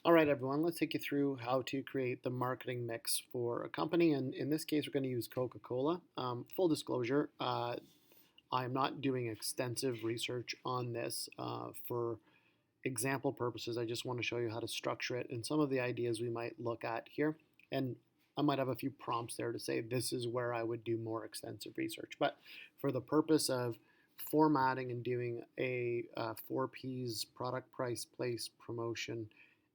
All right, everyone, let's take you through how to create the marketing mix for a company. And in this case, we're going to use Coca-Cola. Full disclosure, I'm not doing extensive research on this for example purposes. I just want to show you how to structure it and some of the ideas we might look at here. And I might have a few prompts there to say this is where I would do more extensive research. But for the purpose of formatting and doing a 4Ps product, price, place, promotion,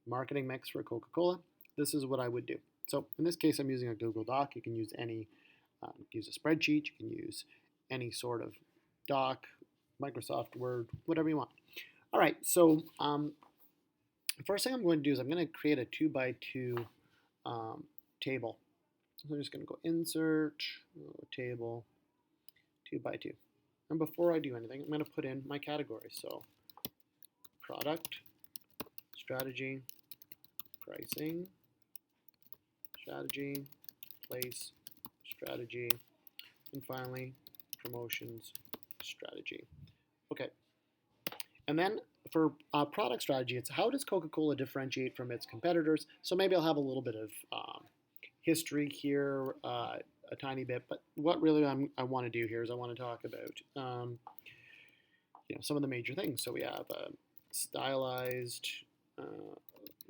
marketing mix for Coca-Cola, this is what I would do. So in this case, I'm using a Google Doc. You can use any, use a spreadsheet. You can use any sort of doc, Microsoft Word, whatever you want. All right, so the first thing I'm going to do is I'm going to create a 2x2 table. So I'm just going to go insert, table, 2x2. And before I do anything, I'm going to put in my categories. So product, strategy, pricing, strategy, place, strategy, and finally, promotions, strategy. Okay. And then for product strategy, it's how does Coca-Cola differentiate from its competitors? So maybe I'll have a little bit of history here, a tiny bit, but what really I want to do here is I want to talk about some of the major things. So we have a stylized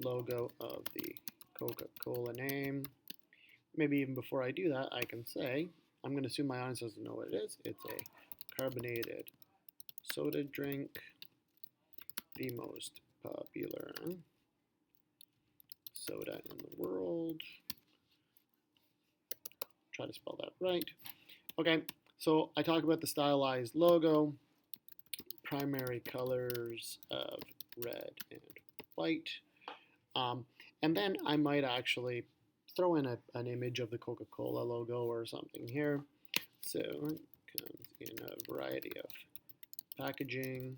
logo of the Coca-Cola name. Maybe even before I do that, I can say, I'm going to assume my audience doesn't know what it is. It's a carbonated soda drink, the most popular soda in the world. Try to spell that right. Okay, so I talk about the stylized logo, primary colors of red and white. And then I might actually throw in an image of the Coca-Cola logo or something here. So it comes in a variety of packaging,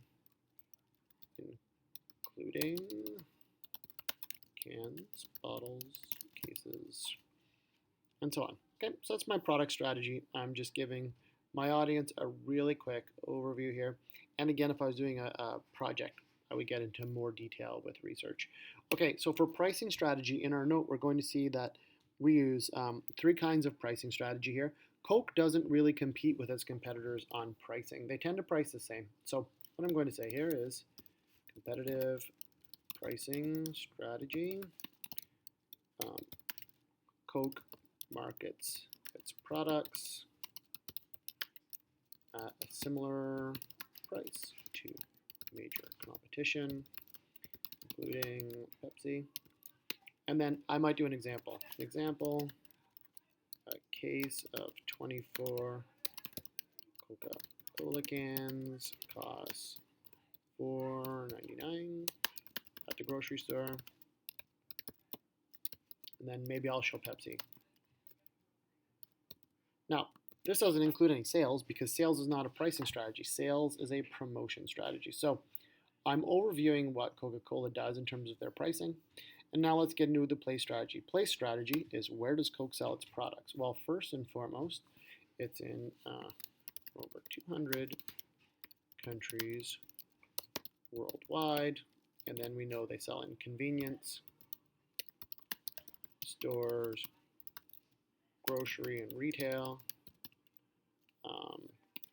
including cans, bottles, cases, and so on. Okay, so that's my product strategy. I'm just giving my audience a really quick overview here. And again, if I was doing a project, I would get into more detail with research. Okay, so for pricing strategy, in our note, we're going to see that we use three kinds of pricing strategy here. Coke doesn't really compete with its competitors on pricing. They tend to price the same. So what I'm going to say here is competitive pricing strategy. Coke markets its products at a similar price to major competition, including Pepsi. And then I might do an example. Example, a case of 24 Coca-Cola cans costs $4.99 at the grocery store. And then maybe I'll show Pepsi. Now, this doesn't include any sales because sales is not a pricing strategy. Sales is a promotion strategy. So I'm overviewing what Coca-Cola does in terms of their pricing. And now let's get into the place strategy. Place strategy is where does Coke sell its products? Well, first and foremost, it's in over 200 countries worldwide. And then we know they sell in convenience stores, grocery and retail,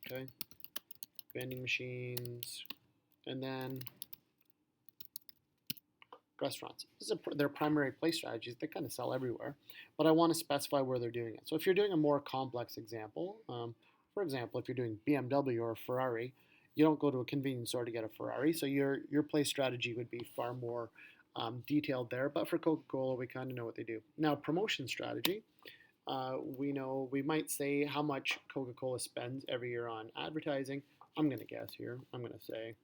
okay, vending machines, and then restaurants. This is their primary place strategies. They kind of sell everywhere, but I want to specify where they're doing it. So if you're doing a more complex example, for example, if you're doing BMW or Ferrari, you don't go to a convenience store to get a Ferrari, so your place strategy would be far more detailed there. But for Coca-Cola, we kind of know what they do. Now, promotion strategy. We know we might say how much Coca-Cola spends every year on advertising. I'm going to guess here. I'm going to say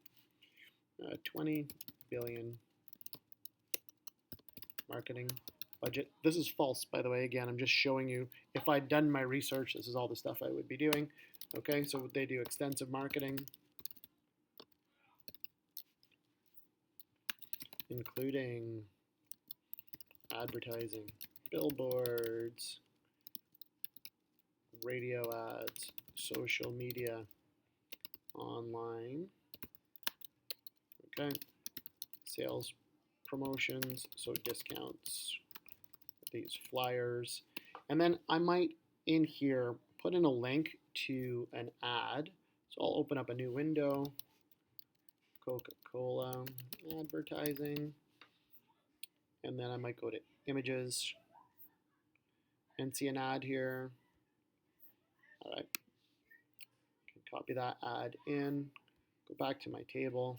20 billion marketing budget. This is false, by the way. Again, I'm just showing you if I'd done my research, this is all the stuff I would be doing. Okay, so they do extensive marketing, including advertising, billboards, radio ads, social media, online, okay, sales promotions, so discounts, these flyers. And then I might in here put in a link to an ad. So I'll open up a new window, Coca-Cola advertising, and then I might go to images and see an ad here. All right, can copy that ad in, go back to my table,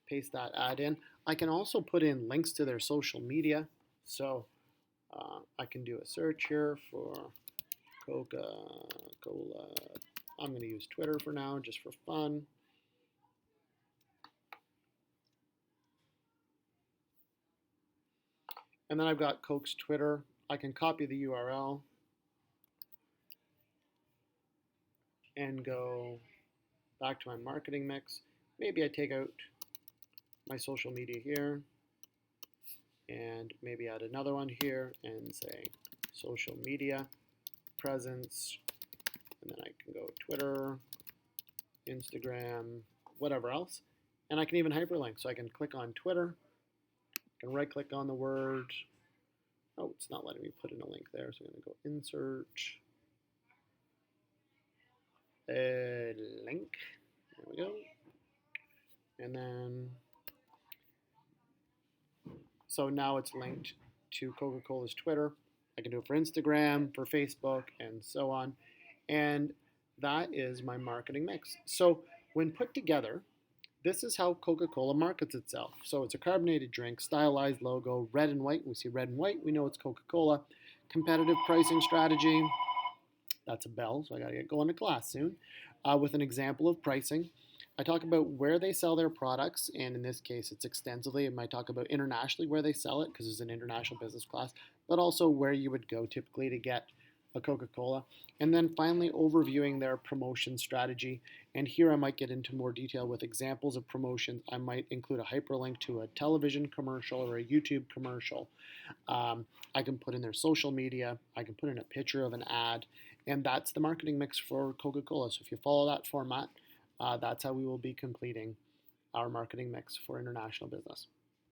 paste that ad in. I can also put in links to their social media. So I can do a search here for Coca-Cola. I'm going to use Twitter for now, just for fun. And then I've got Coke's Twitter. I can copy the URL and go back to my marketing mix. Maybe I take out my social media here and maybe add another one here and say social media presence. And then I can go Twitter, Instagram, whatever else. And I can even hyperlink. So I can click on Twitter, I can right click on the word. Oh, it's not letting me put in a link there. So I'm going to go insert a link. There we go. And then, so now it's linked to Coca-Cola's Twitter. I can do it for Instagram, for Facebook, and so on. And that is my marketing mix. So when put together, this is how Coca-Cola markets itself. So it's a carbonated drink, stylized logo, red and white. We see red and white, we know it's Coca-Cola. Competitive pricing strategy. That's a bell, so I gotta get going to class soon. With an example of pricing, I talk about where they sell their products, and in this case, it's extensively. I might talk about internationally where they sell it, because it's an international business class, but also where you would go typically to get a Coca-Cola. And then finally, overviewing their promotion strategy. And here I might get into more detail with examples of promotions. I might include a hyperlink to a television commercial or a YouTube commercial. I can put in their social media. I can put in a picture of an ad. And that's the marketing mix for Coca-Cola. So if you follow that format, that's how we will be completing our marketing mix for international business.